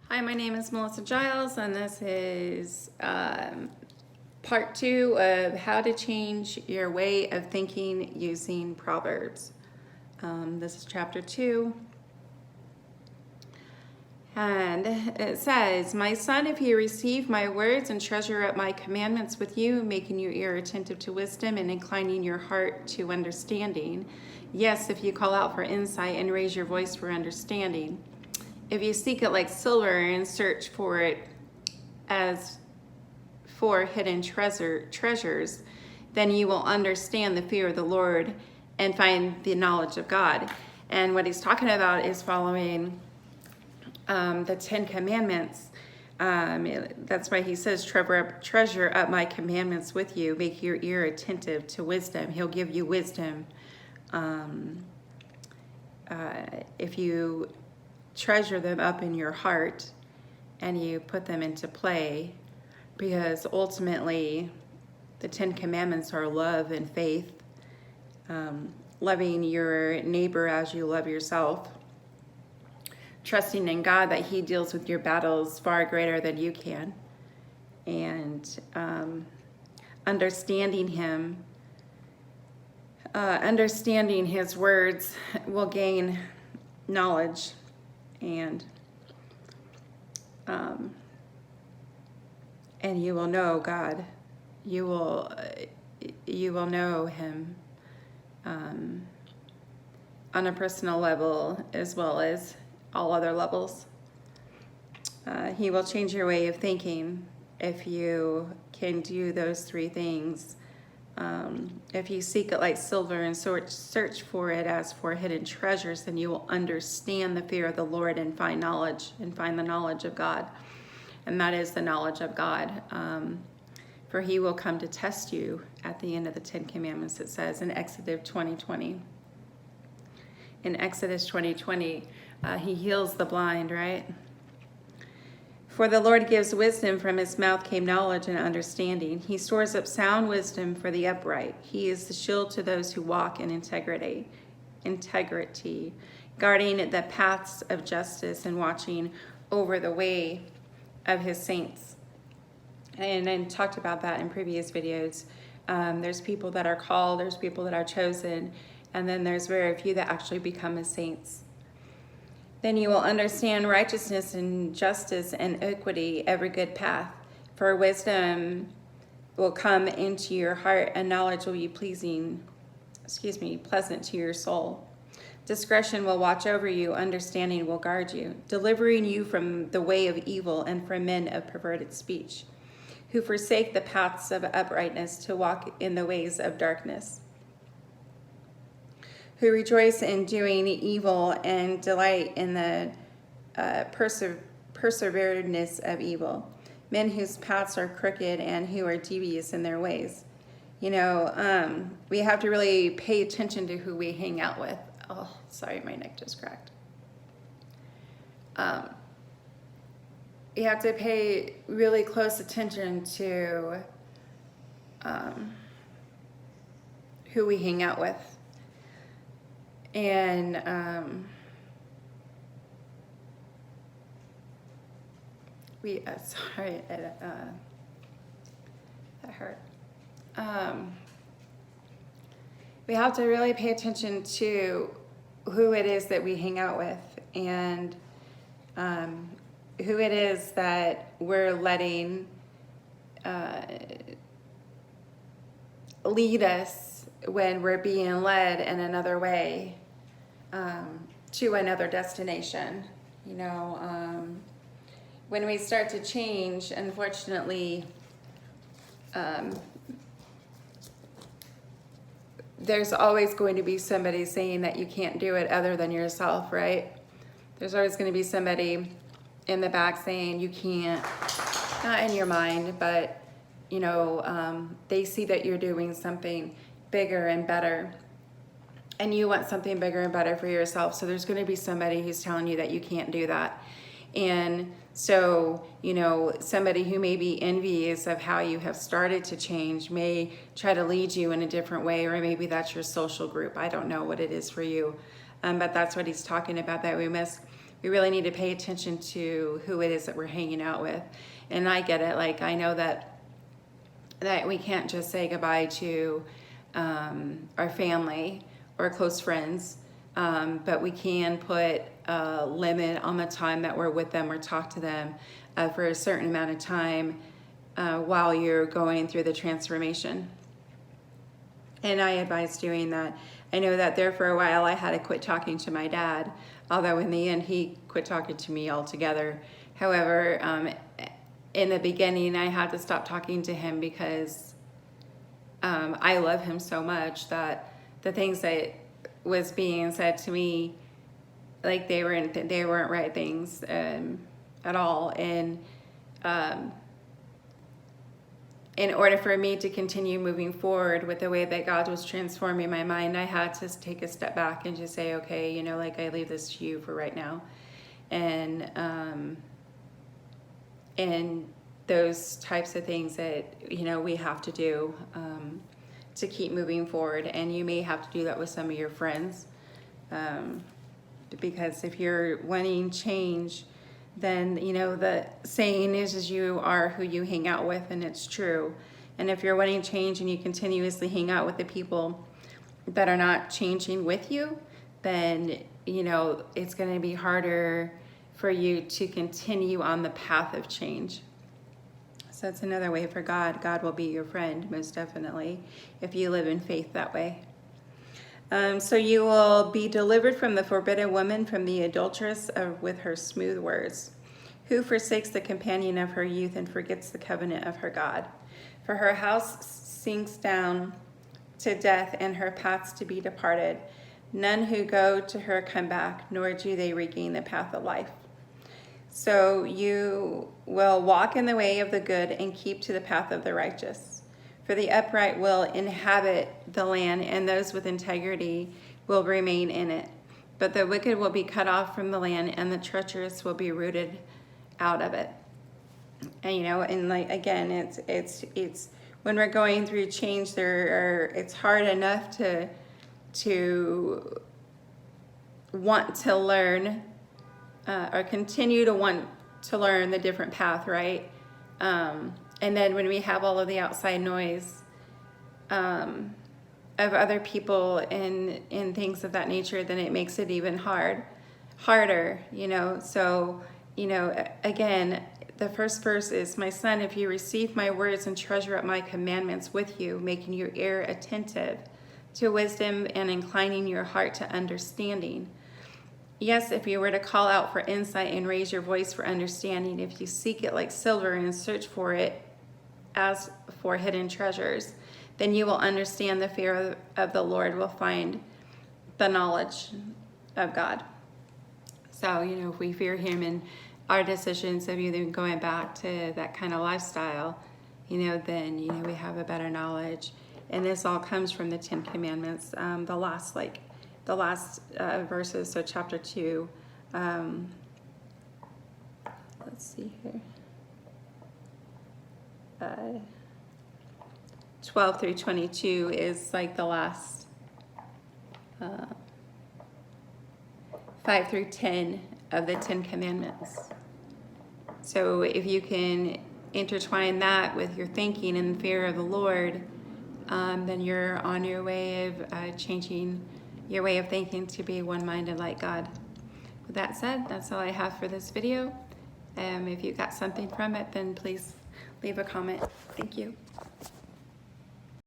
Hi, my name is Melissa Giles, and this is part 2 of how to change your way of thinking using Proverbs. This is chapter 2, and it says, "My son, if you receive my words and treasure up my commandments with you, making your ear attentive to wisdom and inclining your heart to understanding. Yes, if you call out for insight and raise your voice for understanding. If you seek it like silver and search for it as for hidden treasures, then you will understand the fear of the Lord and find the knowledge of God." And what he's talking about is following the 10 Commandments. That's why he says, treasure up my commandments with you. Make your ear attentive to wisdom. He'll give you wisdom. If you treasure them up in your heart and you put them into play, because ultimately the 10 Commandments are love and faith, loving your neighbor as you love yourself, trusting in God that he deals with your battles far greater than you can, and understanding him, understanding his words will gain knowledge, and you will know God. You will know him on a personal level as well as all other levels. He will change your way of thinking if you can do those 3 things. If you seek it like silver and search for it as for hidden treasures, then you will understand the fear of the Lord and find knowledge and find the knowledge of God. And that is the knowledge of God. For he will come to test you at the end of the 10 Commandments, it says in Exodus 20:20. In Exodus 20:20, he heals the blind, right? For the Lord gives wisdom, from his mouth came knowledge and understanding. He stores up sound wisdom for the upright. He is the shield to those who walk in integrity, guarding the paths of justice and watching over the way of his saints. And I talked about that in previous videos. There's people that are called, there's people that are chosen, and then there's very few that actually become as saints. Then you will understand righteousness and justice and equity, every good path. For wisdom will come into your heart, and knowledge will be pleasant to your soul. Discretion will watch over you, understanding will guard you, delivering you from the way of evil and from men of perverted speech, who forsake the paths of uprightness to walk in the ways of darkness, who rejoice in doing evil and delight in the perseveredness of evil, men whose paths are crooked and who are devious in their ways. We have to really pay attention to who we hang out with. Oh, sorry, my neck just cracked. You have to pay really close attention to who we hang out with. And sorry, that hurt. We have to really pay attention to who it is that we hang out with, and who it is that we're letting lead us when we're being led in another way, to another destination. When we start to change, unfortunately, there's always going to be somebody saying that you can't do it other than yourself, right? There's always going to be somebody in the back saying you can't, not in your mind, but they see that you're doing something bigger and better, and you want something bigger and better for yourself. So there's going to be somebody who's telling you that you can't do that. And so, somebody who may be envious of how you have started to change may try to lead you in a different way, or maybe that's your social group. I don't know what it is for you. But that's what he's talking about, that we must we really need to pay attention to who it is that we're hanging out with. And I get it. Like, I know that we can't just say goodbye to our family or close friends, but we can put a limit on the time that we're with them or talk to them for a certain amount of time while you're going through the transformation. And I advise doing that. I know that there for a while I had to quit talking to my dad, although in the end he quit talking to me altogether. However, in the beginning I had to stop talking to him because I love him so much that the things that was being said to me, like they weren't right things at all. And in order for me to continue moving forward with the way that God was transforming my mind, I had to take a step back and just say, okay, you know, like I leave this to you for right now. And those types of things that, you know, we have to do to keep moving forward. And you may have to do that with some of your friends, because if you're wanting change, then, you know, the saying is you are who you hang out with, and it's true. And if you're wanting change and you continuously hang out with the people that are not changing with you, then, you know, it's going to be harder for you to continue on the path of change. So it's another way for God. God will be your friend, most definitely, if you live in faith that way. So you will be delivered from the forbidden woman, from the adulteress with her smooth words, who forsakes the companion of her youth and forgets the covenant of her God. For her house sinks down to death and her paths to be departed. None who go to her come back, nor do they regain the path of life. So you will walk in the way of the good and keep to the path of the righteous. For the upright will inhabit the land, and those with integrity will remain in it. But the wicked will be cut off from the land, and the treacherous will be rooted out of it. And, you know, and like, again, it's when we're going through change, it's hard enough to want to learn or continue to want to learn the different path, right? And then when we have all of the outside noise of other people and things of that nature, then it makes it even harder, you know. So, you know, again, the first verse is, my son, if you receive my words and treasure up my commandments with you, making your ear attentive to wisdom and inclining your heart to understanding. Yes, if you were to call out for insight and raise your voice for understanding, if you seek it like silver and search for it as for hidden treasures, then you will understand the fear of the Lord, will find the knowledge of God. So, you know, if we fear him in our decisions of either going back to that kind of lifestyle, you know, then, you know, we have a better knowledge. And this all comes from the 10 Commandments, the last verses, so chapter 2. Let's see here. 12 through 22 is like the last 5 through 10 of the 10 Commandments. So if you can intertwine that with your thinking and the fear of the Lord, then you're on your way of changing your way of thinking to be one-minded like God. With that said, that's all I have for this video. If you got something from it, then please leave a comment. Thank you.